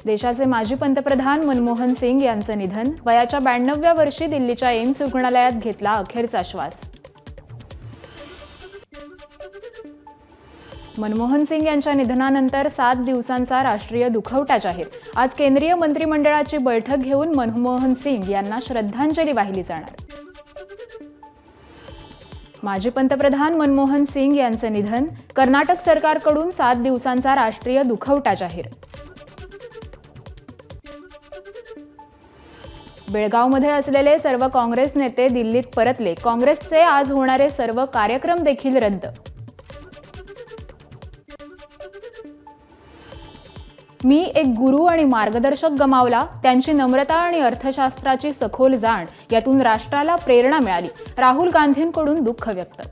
देशाचे माजी पंतप्रधान मनमोहन सिंग यांचं निधन. वयाच्या 92व्या वर्षी दिल्लीच्या एम्स रुग्णालयात घेतला अखेरचा श्वास. मनमोहन सिंग यांच्या निधनानंतर 7 दिवसांचा राष्ट्रीय दुखवटा जाहीर. आज केंद्रीय मंत्रिमंडळाची बैठक घेऊन मनमोहन सिंग यांना श्रद्धांजली वाहिली जाणार. माजी पंतप्रधान मनमोहन सिंग यांचं निधन. कर्नाटक सरकारकडून 7 दिवसांचा राष्ट्रीय दुखवटा जाहीर. बेळगावमध्ये असलेले सर्व काँग्रेस नेते दिल्लीत परतले. काँग्रेसचे आज होणारे सर्व कार्यक्रम देखील रद्द. मी एक गुरु आणि मार्गदर्शक गमावला. त्यांची नम्रता आणि अर्थशास्त्राची सखोल जाण यातून राष्ट्राला प्रेरणा मिळाली. राहुल गांधींकडून दुःख व्यक्त.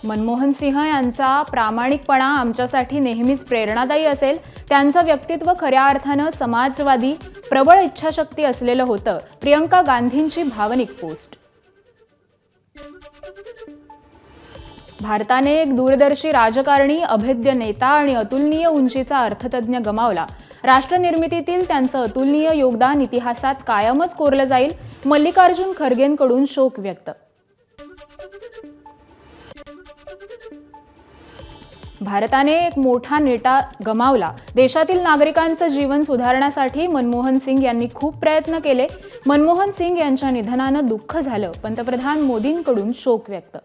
मनमोहन सिंह यांचा प्रामाणिकपणा आमच्यासाठी नेहमीच प्रेरणादायी असेल. त्यांचं व्यक्तित्व खऱ्या अर्थानं समाजवादी, प्रबळ इच्छाशक्ती असलेलं होतं. प्रियंका गांधींची भावनिक पोस्ट. भारताने एक दूरदर्शी राजकारणी, अभेद्य नेता आणि अतुलनीय उंचीचा अर्थतज्ञ गमावला. राष्ट्रनिर्मितीतील त्यांचं अतुलनीय योगदान इतिहासात कायमच कोरलं जाईल. मल्लिकार्जुन खरगेंकडून शोक व्यक्त. भारताने एक मोठा नेता गमावला. देशातील नागरिकांचं जीवन सुधारण्यासाठी मनमोहन सिंग यांनी खूप प्रयत्न केले. मनमोहन सिंग यांच्या निधनानं दुःख झालं. पंतप्रधान मोदींकडून शोक व्यक्त.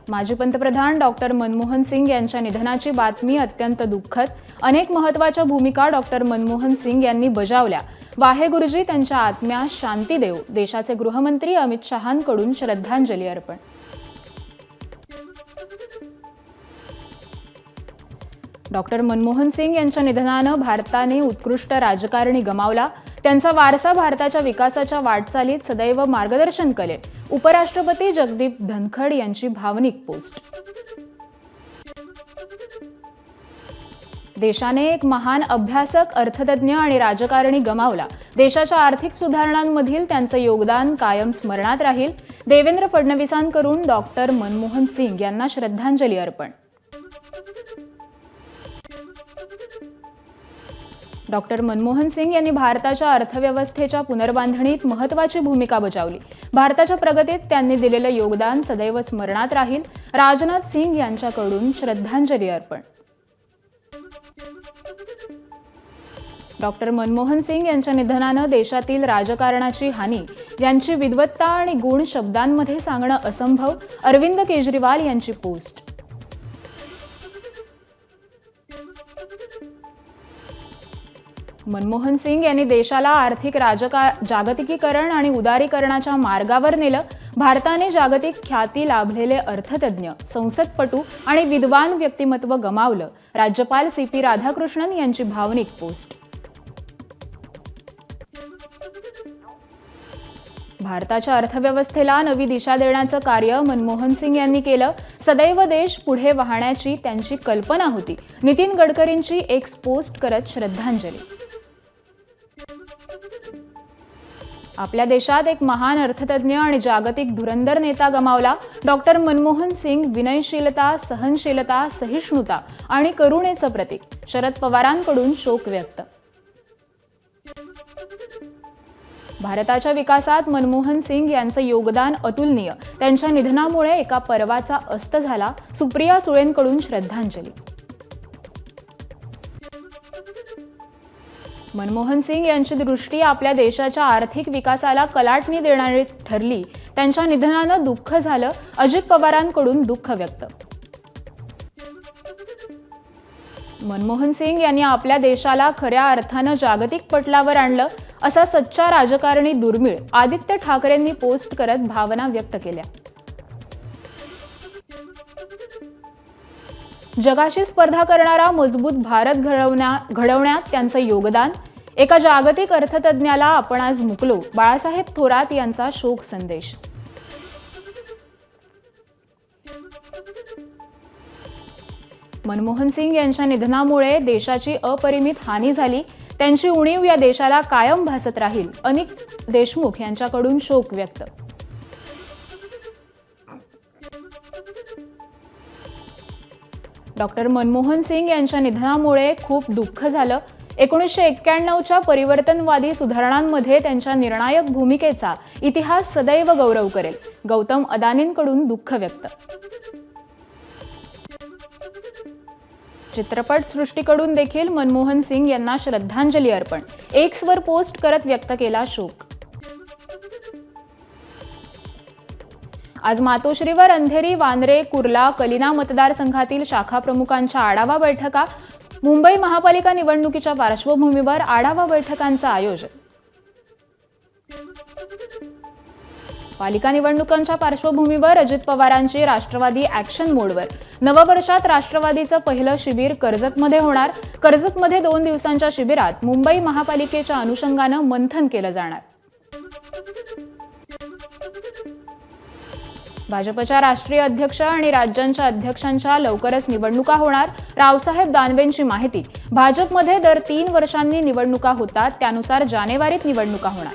माजी पंतप्रधान डॉक्टर मनमोहन सिंग यांच्या निधनाची बातमी अत्यंत दुःखद. अनेक महत्त्वाच्या भूमिका डॉक्टर मनमोहन सिंग यांनी बजावल्या. वाहेगुरुजी त्यांच्या आत्म्यास शांती देव. देशाचे गृहमंत्री अमित शहांकडून श्रद्धांजली अर्पण. डॉक्टर मनमोहन सिंग यांच्या निधनानं भारताने उत्कृष्ट राजकारणी गमावला. त्यांचा वारसा भारताच्या विकासाच्या वाटचालीत सदैव मार्गदर्शन करेल. उपराष्ट्रपती जगदीप धनखड यांची भावनिक पोस्ट. देशाने एक महान अभ्यासक, अर्थतज्ञ आणि राजकारणी गमावला. देशाच्या आर्थिक सुधारणांमधील त्यांचं योगदान कायम स्मरणात राहील. देवेंद्र फडणवीसांकडून डॉक्टर मनमोहन सिंग यांना श्रद्धांजली अर्पण. डॉक्टर मनमोहन सिंग यांनी भारताच्या अर्थव्यवस्थेच्या पुनर्बांधणीत महत्त्वाची भूमिका बजावली. भारताच्या प्रगतीत त्यांनी दिलेलं योगदान सदैव स्मरणात राहील. राजनाथ सिंग यांच्याकडून श्रद्धांजली अर्पण. डॉक्टर मनमोहन सिंग यांच्या निधनानं देशातील राजकारणाची हानी, यांची विद्वत्ता आणि गुण शब्दांमध्ये सांगणं असंभव. अरविंद केजरीवाल यांची पोस्ट. मनमोहन सिंग यांनी देशाला आर्थिक जागतिकीकरण आणि उदारीकरणाच्या मार्गावर नेलं. भारताने जागतिक ख्याती लाभलेले अर्थतज्ञ, संसदपटू आणि विद्वान व्यक्तिमत्व गमावलं. राज्यपाल CP राधाकृष्णन यांची भावनिक पोस्ट. भारताच्या अर्थव्यवस्थेला नवी दिशा देण्याचं कार्य मनमोहन सिंग यांनी केलं. सदैव देश पुढे वाहण्याची त्यांची कल्पना होती. नितीन गडकरींची एक्स पोस्ट करत श्रद्धांजली. आपल्या देशात एक महान अर्थतज्ञ आणि जागतिक धुरंधर नेता गमावला. डॉक्टर मनमोहन सिंग विनयशीलता, सहनशीलता, सहिष्णुता आणि करुणेचं प्रतीक. शरद पवारांकडून शोक व्यक्त. भारताच्या विकासात मनमोहन सिंग यांचं योगदान अतुलनीय. त्यांच्या निधनामुळे एका पर्वाचा अस्त झाला. सुप्रिया सुळेंकडून श्रद्धांजली. मनमोहन सिंग यांची दृष्टी आपल्या देशाच्या आर्थिक विकासाला कलाटणी देणारी ठरली. त्यांच्या निधनानं दुःख झालं. अजित पवारांकडून दुःख व्यक्त. मनमोहन सिंग यांनी आपल्या देशाला खऱ्या अर्थानं जागतिक पटलावर आणलं. असा सच्चा राजकारणी दुर्मिळ. आदित्य ठाकरेंनी पोस्ट करत भावना व्यक्त केल्या. जगाशी स्पर्धा करणारा मजबूत भारत घडवण्यात त्यांचं योगदान. एका जागतिक अर्थतज्ञाला आपण आज मुकलो. बाळासाहेब थोरात यांचा शोक संदेश. मनमोहन सिंग यांच्या निधनामुळे देशाची अपरिमित हानी झाली. त्यांची उणीव या देशाला कायम भासत राहील. अनिल देशमुख यांच्याकडून शोक व्यक्त. डॉक्टर मनमोहन सिंग यांच्या निधनामुळे खूप दुःख झालं. 1991च्या परिवर्तनवादी सुधारणांमध्ये त्यांच्या निर्णायक भूमिकेचा इतिहास सदैव गौरव करेल. गौतम अदानींकडून दुःख व्यक्त. चित्रपट सृष्टीकडून देखील मनमोहन सिंग यांना श्रद्धांजली अर्पण. एक्सवर पोस्ट करत व्यक्त केला शोक. आज मातोश्रीवर अंधेरी, वांद्रे, कुर्ला, कलिना मतदारसंघातील शाखा प्रमुखांच्या आढावा बैठका. मुंबई महापालिका निवडणुकीच्या पार्श्वभूमीवर आढावा बैठकांचं आयोजन. पालिका निवडणुकांच्या पार्श्वभूमीवर अजित पवारांची राष्ट्रवादी ॲक्शन मोडवर. नववर्षात राष्ट्रवादीचं पहिलं शिबिर कर्जतमध्ये होणार. कर्जतमध्ये 2 दिवसांच्या शिबिरात मुंबई महापालिकेच्या अनुषंगानं मंथन केलं जाणार. भाजपच्या राष्ट्रीय अध्यक्ष आणि राज्यांच्या अध्यक्षांच्या लवकरच निवडणुका होणार. रावसाहेब दानवेंची माहिती. भाजपमध्ये दर 3 वर्षांनी निवडणुका होतात, त्यानुसार जानेवारीत निवडणुका होणार.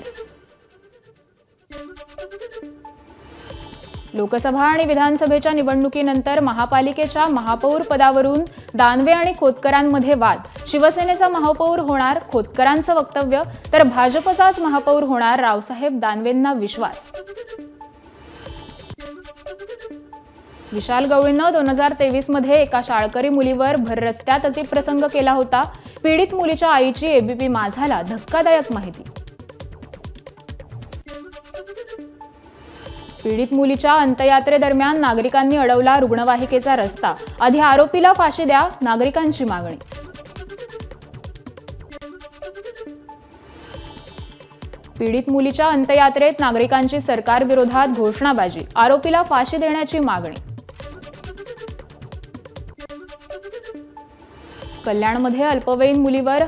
लोकसभा आणि विधानसभेच्या निवडणुकीनंतर महापालिकेच्या महापौर पदावरून दानवे आणि खोतकरांमध्ये वाद. शिवसेनेचा महापौर होणार खोतकरांचं वक्तव्य, तर भाजपचाच महापौर होणार रावसाहेब दानवेंना विश्वास. विशाल गवळीनं 2023 मध्ये एका शाळकरी मुलीवर भर रस्त्यात अतिप्रसंग केला होता. पीडित मुलीच्या आईची एबीपी माझाला धक्कादायक माहिती. पीडित मुलीच्या अंत्ययात्रेदरम्यान नागरिकांनी अडवला रुग्णवाहिकेचा रस्ता. आधी आरोपीला फाशी द्या, नागरिकांची मागणी. पीडित मुलीच्या अंत्ययात्रेत नागरिकांची सरकारविरोधात घोषणाबाजी. आरोपीला फाशी देण्याची मागणी. कल्याणमध्ये अल्पवयीन मुलीवर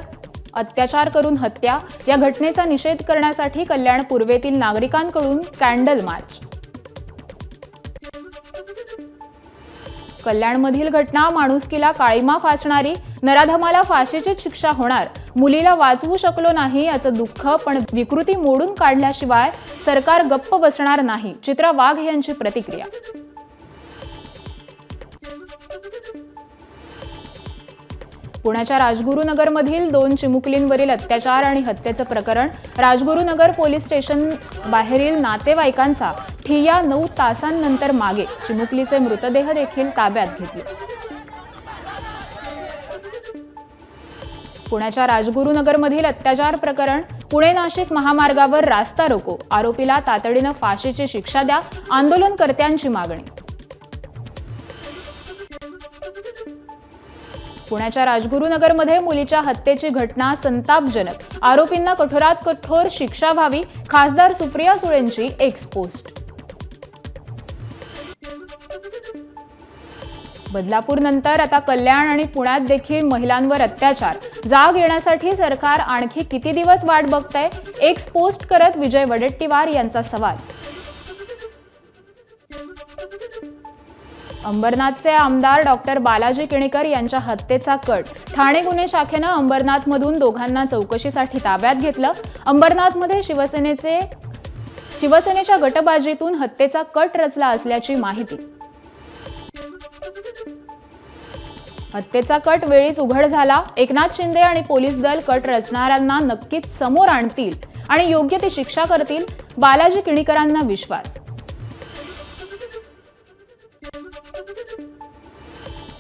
अत्याचार करून हत्या. या घटनेचा निषेध करण्यासाठी कल्याण पूर्वेतील नागरिकांकडून कॅन्डल मार्च. कल्याणमधील घटना माणुसकीला काळीमा फासणारी. नराधमाला फाशीचीच शिक्षा होणार. मुलीला वाचवू शकलो नाही याचं दुःख, पण विकृती मोडून काढल्याशिवाय सरकार गप्प बसणार नाही. चित्रा वाघ यांची प्रतिक्रिया. पुण्याच्या राजगुरुनगरमधील 2 चिमुकलींवरील अत्याचार आणि हत्येचं प्रकरण. राजगुरुनगर पोलीस स्टेशन बाहेरील नातेवाईकांचा ठिय्या 9 तासांनंतर मागे. चिमुकलीचे मृतदेह देखील ताब्यात घेतले. पुण्याच्या राजगुरुनगरमधील अत्याचार प्रकरण. पुणे नाशिक महामार्गावर रास्ता रोको. आरोपीला तातडीनं फाशीची शिक्षा द्या, आंदोलनकर्त्यांची मागणी. पुण्याच्या राजगुरुनगरमध्ये मुलीच्या हत्येची घटना संतापजनक. आरोपींना कठोरात कठोर शिक्षा व्हावी. खासदार सुप्रिया सुळेंची एक्स पोस्ट. बदलापूरनंतर आता कल्याण आणि पुण्यात देखील महिलांवर अत्याचार. जाग येण्यासाठी सरकार आणखी किती दिवस वाट बघतंय? एक्स पोस्ट करत विजय वडेट्टीवार यांचा सवाल. अंबरनाथचे आमदार डॉक्टर बालाजी किणीकर यांच्या हत्येचा कट. ठाणे गुन्हे शाखेनं अंबरनाथमधून दोघांना चौकशीसाठी ताब्यात घेतलं. अंबरनाथमध्ये शिवसेनेच्या गटबाजीतून हत्येचा कट रचला असल्याची माहिती. हत्येचा कट वेळीच उघड झाला. एकनाथ शिंदे आणि पोलीस दल कट रचणाऱ्यांना नक्कीच समोर आणतील आणि योग्य ती शिक्षा करतील. बालाजी किणीकरांना विश्वास.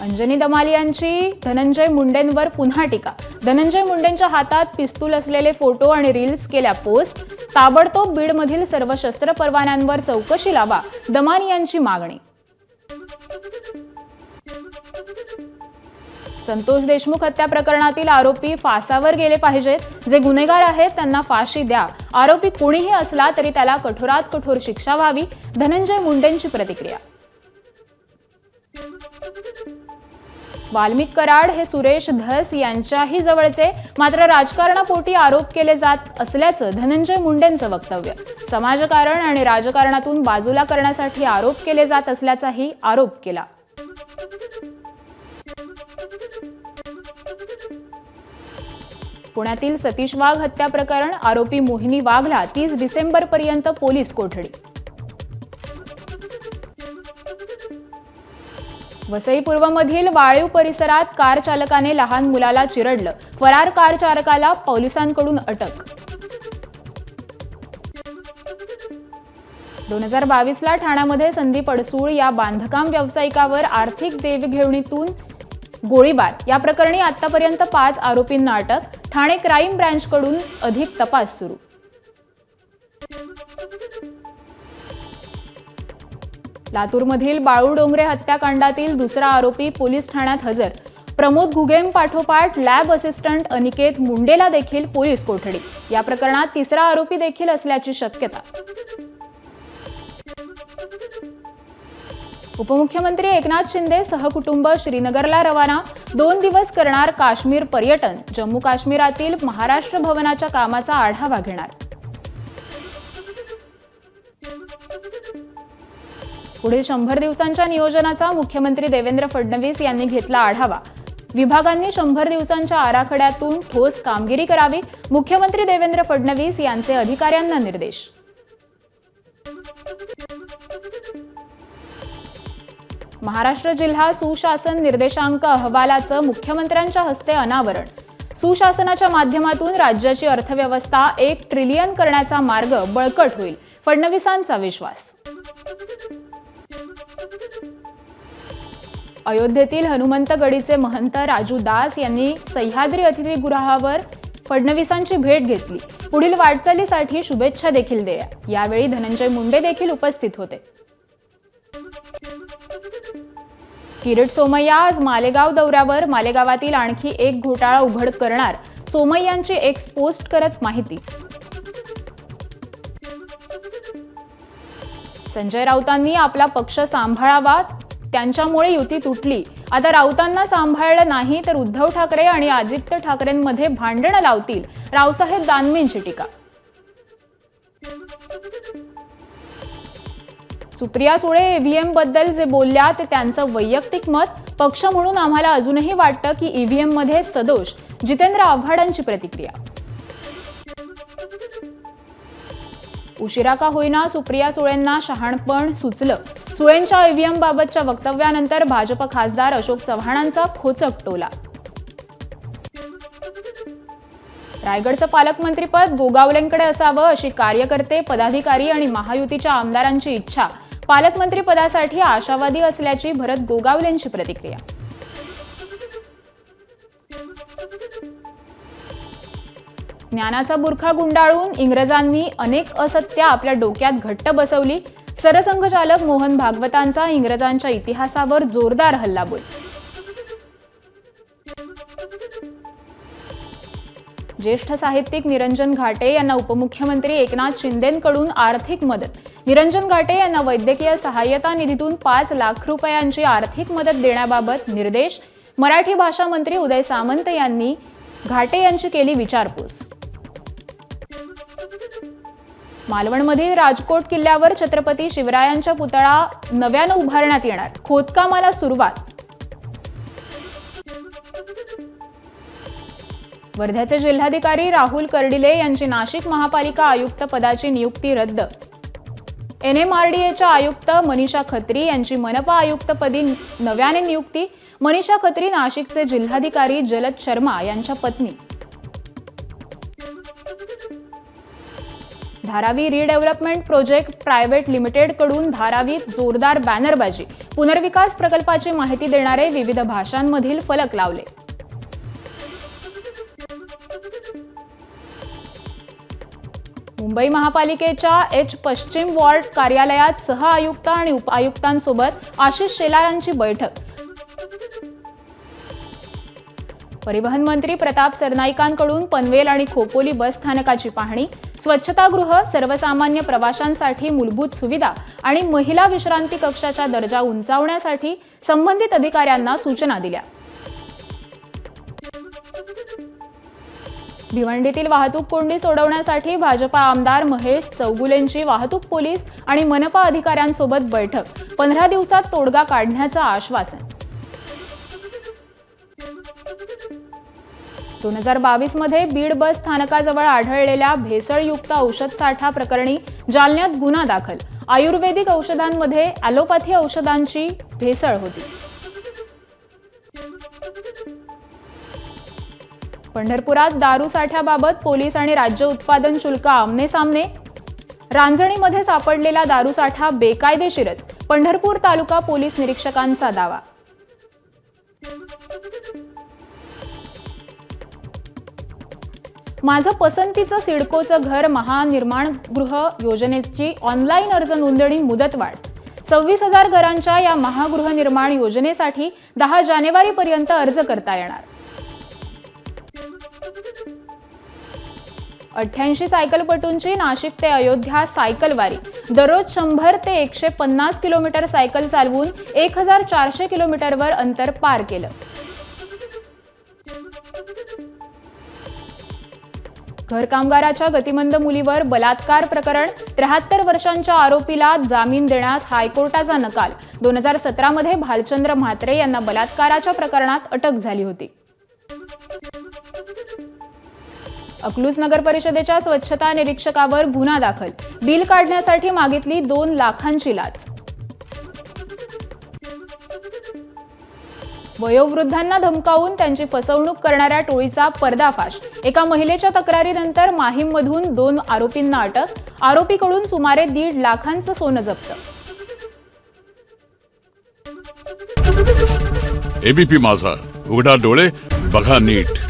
अंजनी दमाली यांची धनंजय मुंडेंवर पुन्हा टीका. धनंजय मुंडेंच्या हातात पिस्तूल असलेले फोटो आणि रील्स केल्या पोस्ट. ताबडतोब बीडमधील सर्व शस्त्र परवान्यांवर चौकशी लावा, दमानी यांची मागणी. संतोष देशमुख हत्या प्रकरणातील आरोपी फासावर गेले पाहिजेत. जे गुन्हेगार आहेत त्यांना फाशी द्या. आरोपी कोणीही असला तरी त्याला कठोरात कठोर शिक्षा व्हावी. धनंजय मुंडेंची प्रतिक्रिया. वाल्मिक कराड हे सुरेश धस यांच्याही जवळचे, मात्र राजकारणापोटी आरोप केले जात असल्याचं धनंजय मुंडेंचं वक्तव्य. समाजकारण आणि राजकारणातून बाजूला करण्यासाठी आरोप केले जात असल्याचाही आरोप केला. पुण्यातील सतीश वाघ हत्या प्रकरण. आरोपी मोहिनी वाघला 30 डिसेंबरपर्यंत पोलीस कोठडी. वसई पूर्वमधील वाळीव परिसरात कार चालकाने लहान मुलाला चिरडलं. फरार कार चालकाला पोलिसांकडून अटक. 2022ला ठाण्यामध्ये संदीप अडसूळ या बांधकाम व्यावसायिकावर आर्थिक देवघेवीतून गोळीबार या प्रकरणी आतापर्यंत 5 आरोपींना अटक. ठाणे क्राईम ब्रँचकडून अधिक तपास सुरू. लातूरमधील बाळू डोंगरे हत्याकांडातील दुसरा आरोपी पोलीस ठाण्यात हजर. प्रमोद घुगेम पाठोपाठ लॅब असिस्टंट अनिकेत मुंडेला देखील पोलीस कोठडी. या प्रकरणात तिसरा आरोपी देखील असल्याची शक्यता. उपमुख्यमंत्री एकनाथ शिंदे सहकुटुंब श्रीनगरला रवाना. 2 दिवस करणार काश्मीर पर्यटन. जम्मू काश्मीरातील महाराष्ट्र भवनाच्या कामाचा आढावा घेणार. पुढील 100 दिवसांच्या नियोजनाचा मुख्यमंत्री देवेंद्र फडणवीस यांनी घेतला आढावा. विभागांनी 100 दिवसांच्या आराखड्यातून ठोस कामगिरी करावी. मुख्यमंत्री देवेंद्र फडणवीस यांचे अधिकाऱ्यांना निर्देश. महाराष्ट्र जिल्हा सुशासन निर्देशांक अहवालाचं मुख्यमंत्र्यांच्या हस्ते अनावरण. सुशासनाच्या माध्यमातून राज्याची अर्थव्यवस्था 1 ट्रिलियन करण्याचा मार्ग बळकट होईल, फडणवीसांचा विश्वास. अयोध्येतील हनुमंतगडीचे महंत राजू दास यांनी सह्याद्री अतिथीगृहावर फडणवीसांची भेट घेतली. पुढील वाटचालीसाठी शुभेच्छा देखील दिल्या. यावेळी धनंजय मुंडे देखील उपस्थित होते. किरीट सोमय्या आज मालेगाव दौऱ्यावर. मालेगावातील आणखी एक घोटाळा उघड करणार. सोमय्यांची एक्स पोस्ट करत माहिती. संजय राऊतांनी आपला पक्ष सांभाळावा, त्यांच्यामुळे युती तुटली. आता राऊतांना सांभाळलं नाही तर उद्धव ठाकरे आणि आदित्य ठाकरेंमध्ये भांडणं लावतील, रावसाहेब दानवेंची टीका. सुप्रिया सुळे ईव्हीएम बद्दल जे बोलल्या ते त्यांचं वैयक्तिक मत. पक्ष म्हणून आम्हाला अजूनही वाटतं की ईव्हीएम मध्ये सदोष. जितेंद्र आव्हाडांची प्रतिक्रिया. उशिरा का होईना सुप्रिया सुळेंना शहाणपण सुचलं. सुळेंच्या ईव्हीएम बाबतच्या वक्तव्यानंतर भाजप खासदार अशोक चव्हाणांचा खोचक टोला. रायगडचं पालकमंत्रीपद गोगावलेंकडे असावं अशी कार्यकर्ते, पदाधिकारी आणि महायुतीच्या आमदारांची इच्छा. पालकमंत्री पदासाठी आशावादी असल्याची भरत गोगावलेंची प्रतिक्रिया. ज्ञानाचा बुरखा गुंडाळून इंग्रजांनी अनेक असत्य आपल्या डोक्यात घट्ट बसवली. सरसंघचालक मोहन भागवतांचा इंग्रजांच्या इतिहासावर जोरदार हल्लाबोल. ज्येष्ठ साहित्यिक निरंजन घाटे यांना उपमुख्यमंत्री एकनाथ शिंदेंकडून आर्थिक मदत. निरंजन घाटे यांना वैद्यकीय सहाय्यता निधीतून 5 लाख रुपयांची आर्थिक मदत देण्याबाबत निर्देश. मराठी भाषा मंत्री उदय सामंत यांनी घाटे यांची केली विचारपूस. मालवणमधील राजकोट किल्ल्यावर छत्रपती शिवरायांचा पुतळा नव्यानं उभारण्यात येणार. खोदकामाला सुरुवात. वर्ध्याचे जिल्हाधिकारी राहुल कर्डिले यांची नाशिक महापालिका आयुक्त पदाची नियुक्ती रद्द. NMRDAच्या आयुक्त मनीषा खत्री यांची मनपा आयुक्तपदी नव्याने नियुक्ती. मनीषा खत्री नाशिकचे जिल्हाधिकारी जलद शर्मा यांच्या पत्नी. धारावी रिडेव्हलपमेंट प्रोजेक्ट प्रायव्हेट लिमिटेडकडून धारावीत जोरदार बॅनरबाजी. पुनर्विकास प्रकल्पाची माहिती देणारे विविध भाषांमधील फलक लावले. मुंबई महापालिकेच्या H पश्चिम वॉर्ड कार्यालयात सहआयुक्त आणि उपआयुक्तांसोबत आशिष शेलारांची बैठक. परिवहन मंत्री प्रताप सरनाईकांकडून पनवेल आणि खोपोली बस स्थानकाची पाहणी. स्वच्छतागृह, सर्वसामान्य प्रवाशांसाठी मूलभूत सुविधा आणि महिला विश्रांती कक्षाचा दर्जा उंचावण्यासाठी संबंधित अधिकाऱ्यांना सूचना दिल्या. भिवंडीतील वाहतूक कोंडी सोडवण्यासाठी भाजपा आमदार महेश चौगुलेंची वाहतूक पोलीस आणि मनपा अधिकाऱ्यांसोबत बैठक. 15 दिवसात तोडगा काढण्याचं आश्वासन. 2022 मध्ये बीड बस स्थानकाजवळ आढळलेल्या भेसळयुक्त औषध साठा प्रकरणी जालन्यात गुन्हा दाखल. आयुर्वेदिक औषधांमध्ये ॲलोपॅथी औषधांची भेसळ होती. पंढरपुरात दारू साठ्याबाबत पोलीस आणि राज्य उत्पादन शुल्क आमने-सामने. रांजणीमध्ये सापडलेला दारू साठा बेकायदेशीरच, पंढरपूर तालुका पोलीस निरीक्षकांचा दावा. माझं पसंतीचं सिडकोचं घर महानिर्माणगृह योजनेची ऑनलाईन अर्ज नोंदणी मुदतवाढ. 26,000 घरांच्या या महागृहनिर्माण योजनेसाठी 10 जानेवारीपर्यंत अर्ज करता येणार. 88 सायकलपटूंची नाशिक ते अयोध्या सायकल वारी. दररोज 100 ते 150 किलोमीटर सायकल चालवून 1400 किलोमीटरवर अंतर पार केलं. घर कामगाराच्या गतिमंद मुलीवर बलात्कार प्रकरण. 73 वर्षांच्या आरोपीला जामीन देण्यास हायकोर्टाचा नकार. 2017 मध्ये भालचंद्र म्हात्रे यांना बलात्काराच्या प्रकरणात अटक झाली होती. अकलूज नगर परिषदेच्या स्वच्छता निरीक्षकावर गुन्हा दाखल. बिल काढण्यासाठी मागितली 2 लाखांची लाच. वयोवृद्धांना धमकावून त्यांची फसवणूक करणाऱ्या टोळीचा पर्दाफाश. एका महिलेच्या तक्रारीनंतर माहीममधून 2 आरोपींना अटक. आरोपीकडून सुमारे 1.5 लाखांचं सोनं जप्त. एबीपी माझा, उघडा डोळे बघा नीट.